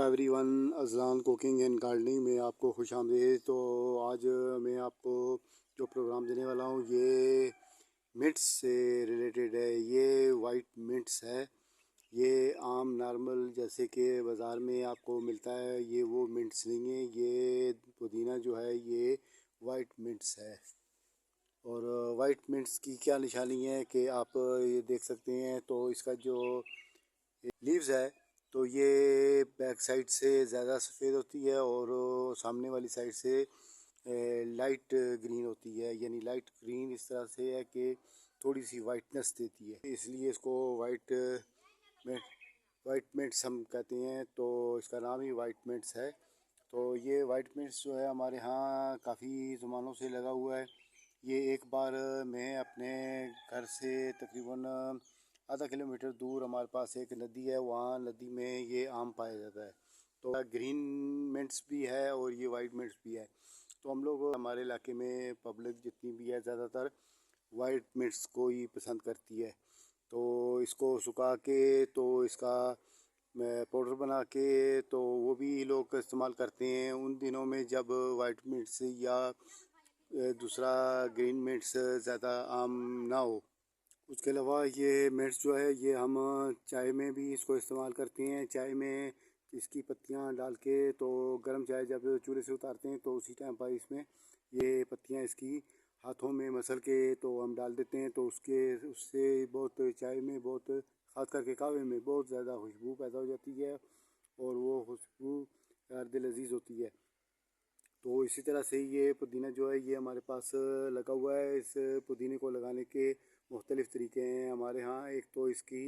Everyone, Azlan cooking and gardening में आपको खुश आमदीद। तो आज मैं आपको जो प्रोग्राम देने वाला हूँ ये मिंट्स से रिलेटेड है। ये वाइट मिंट्स है। ये आम नॉर्मल जैसे कि बाज़ार में आपको मिलता है, ये वो मिंट्स नहीं है। ये पुदीना जो है ये वाइट मिंट्स है। और वाइट मिंट्स की क्या निशानी है कि आप ये देख सकते हैं। तो इसका जो लीव्स है तो ये बैक साइड से ज़्यादा सफ़ेद होती है और सामने वाली साइड से लाइट ग्रीन होती है। यानी लाइट ग्रीन इस तरह से है कि थोड़ी सी वाइटनेस देती है, इसलिए इसको मिंट वाइट मिंट्स हम कहते हैं। तो इसका नाम ही वाइट मिंट्स है। तो ये वाइट मिंट्स जो है हमारे यहाँ काफ़ी ज़मानों से लगा हुआ है। ये एक बार मैं अपने घर से तकरीबन आधा किलोमीटर दूर हमारे पास एक नदी है, वहाँ नदी में ये आम पाया जाता है। तो ग्रीन मिंट्स भी है और ये वाइट मिंट्स भी है। तो हम लोग हमारे इलाके में पब्लिक जितनी भी है ज़्यादातर वाइट मिंट्स को ही पसंद करती है। तो इसको सुखा के तो इसका पाउडर बना के तो वो भी लोग इस्तेमाल करते हैं उन दिनों में जब वाइट मिंट्स या दूसरा ग्रीन मिर्च ज़्यादा आम ना हो। उसके अलावा ये मिर्च जो है ये हम चाय में भी इसको इस्तेमाल करते हैं। चाय में इसकी पत्तियां डाल के तो गर्म चाय जब चूल्हे से उतारते हैं तो उसी टाइम पर इसमें ये पत्तियां इसकी हाथों में मसल के तो हम डाल देते हैं। तो उससे बहुत चाय में बहुत, ख़ास करके कहवे में बहुत ज़्यादा खुशबू पैदा हो जाती है और वो खुशबू यार दिल अजीज़ होती है। तो इसी तरह से ये पुदीना जो है ये हमारे पास लगा हुआ है। इस पुदीने को लगाने के मुख्तलिफ़ तरीके हैं हमारे यहाँ। एक तो इसकी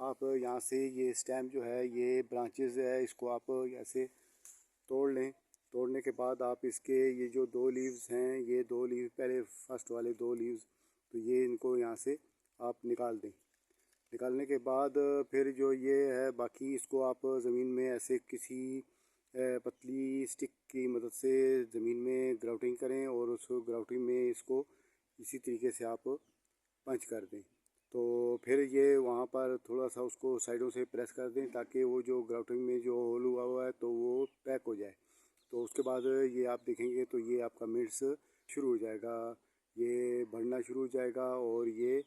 आप यहाँ से ये स्टेम जो है ये ब्रांचेस है, इसको आप ऐसे तोड़ लें। तोड़ने के बाद आप इसके ये जो दो लीव्स हैं, ये दो लीव पहले फर्स्ट वाले दो लीव्स, तो ये इनको यहाँ से आप निकाल दें। निकालने के बाद फिर जो ये है बाकी इसको आप ज़मीन में ऐसे किसी पतली स्टिक की मदद से ज़मीन में ग्राउटिंग करें और उस ग्राउटिंग में इसको इसी तरीके से आप पंच कर दें। तो फिर ये वहाँ पर थोड़ा सा उसको साइडों से प्रेस कर दें ताकि वो जो ग्राउटिंग में जो होल हुआ है तो वो पैक हो जाए। तो उसके बाद ये आप देखेंगे तो ये आपका मिर्च शुरू हो जाएगा, ये बढ़ना शुरू हो जाएगा और ये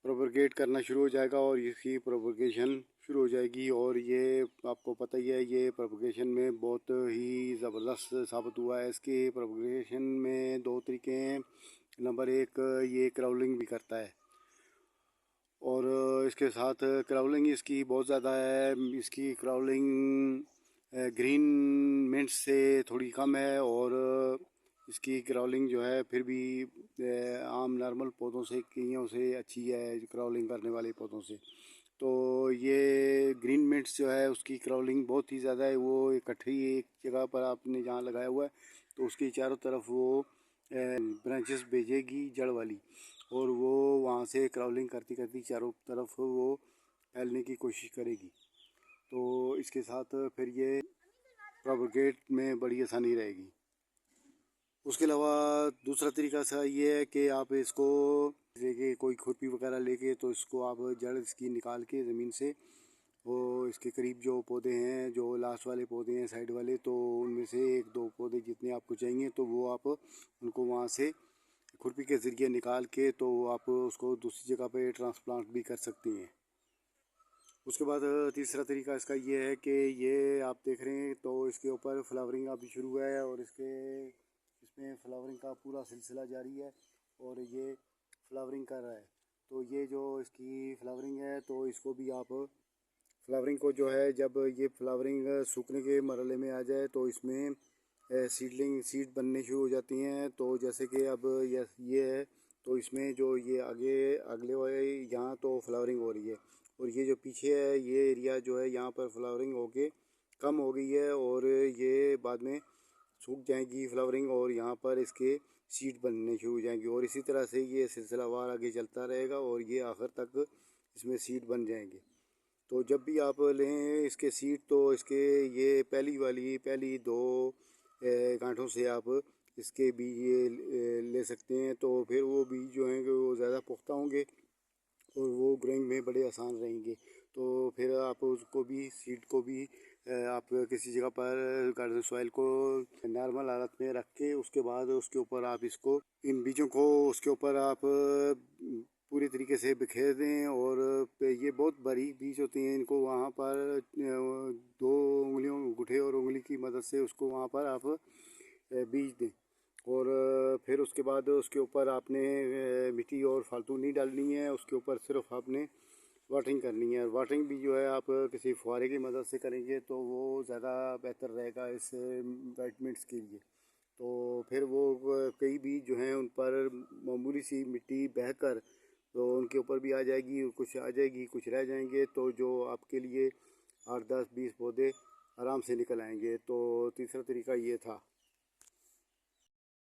प्रोपगेट करना शुरू हो जाएगा और इसकी प्रोपगेशन शुरू हो जाएगी। और ये आपको पता ही है ये प्रोपगेशन में बहुत ही ज़बरदस्त साबित हुआ है। इसके प्रोपगेशन में दो तरीके हैं। नंबर एक, ये क्राउलिंग भी करता है और इसके साथ क्राउलिंग इसकी बहुत ज़्यादा है। इसकी क्राउलिंग ग्रीन मिंट से थोड़ी कम है और इसकी क्राउलिंग जो है फिर भी आम नॉर्मल पौधों से कईयों से अच्छी है, क्राउलिंग करने वाले पौधों से। तो ये ग्रीन मिंट्स जो है उसकी क्राउलिंग बहुत ही ज़्यादा है। वो इकट्ठी एक जगह पर आपने जहाँ लगाया हुआ है तो उसकी चारों तरफ वो ब्रांचेस भेजेगी जड़ वाली और वो वहाँ से क्राउलिंग करती करती चारों तरफ वो फैलने की कोशिश करेगी। तो इसके साथ फिर ये प्रोपगेट में बड़ी आसानी रहेगी। उसके अलावा दूसरा तरीका सा ये है कि आप इसको लेके कोई खुरपी वगैरह लेके तो इसको आप जड़ इसकी निकाल के ज़मीन से वो इसके करीब जो पौधे हैं, जो लास्ट वाले पौधे हैं साइड वाले, तो उनमें से एक दो पौधे जितने आपको चाहिए तो वो आप उनको वहाँ से खुरपी के ज़रिए निकाल के तो आप उसको दूसरी जगह पे ट्रांसप्लांट भी कर सकती हैं। उसके बाद तीसरा तरीका इसका ये है कि ये आप देख रहे हैं तो इसके ऊपर फ्लावरिंग अभी शुरू है और इसमें फ्लावरिंग का पूरा सिलसिला जारी है और ये फ्लावरिंग कर रहा है। तो ये जो इसकी फ्लावरिंग है तो इसको भी आप फ्लावरिंग को जो है जब ये फ्लावरिंग सूखने के मरहले में आ जाए तो इसमें सीड बनने शुरू हो जाती हैं। तो जैसे कि अब ये है तो इसमें जो ये आगे अगले वाले यहाँ तो फ्लावरिंग हो रही है और ये जो पीछे है ये एरिया जो है यहाँ पर फ्लावरिंग होके कम हो गई है और ये बाद में सूख जाएगी फ्लावरिंग और यहाँ पर इसके सीड बनने शुरू हो जाएंगे और इसी तरह से ये सिलसिलावार आगे चलता रहेगा और ये आखिर तक इसमें सीड बन जाएंगे। तो जब भी आप लें इसके सीड तो इसके ये पहली दो गांठों से आप इसके बीज ले सकते हैं। तो फिर वो बीज जो हैं वो ज़्यादा पुख्ता होंगे और वो ग्रोइंग में बड़े आसान रहेंगे। तो फिर आप उसको भी सीड को भी आप किसी जगह पर गार्डन सॉइल को नॉर्मल हालत में रख के उसके बाद उसके ऊपर आप इसको इन बीजों को उसके ऊपर आप पूरी तरीके से बिखेर दें। और ये बहुत बारीक बीज होते हैं, इनको वहाँ पर 2 उंगलियों अंगूठे और उंगली की मदद से उसको वहाँ पर आप बीज दें। और फिर उसके बाद उसके ऊपर आपने मिट्टी और फालतू नहीं डालनी है, उसके ऊपर सिर्फ आपने वाटरिंग करनी है। वाटरिंग भी जो है आप किसी फुहारे की मदद से करेंगे तो वो ज़्यादा बेहतर रहेगा इस वाइटमिंट्स के लिए। तो फिर वो कई बीज जो हैं उन पर मामूली सी मिट्टी बहकर तो उनके ऊपर भी आ जाएगी, कुछ आ जाएगी, कुछ रह जाएंगे, तो जो आपके लिए 8, 10, 20 पौधे आराम से निकल आएंगे। तो तीसरा तरीका ये था।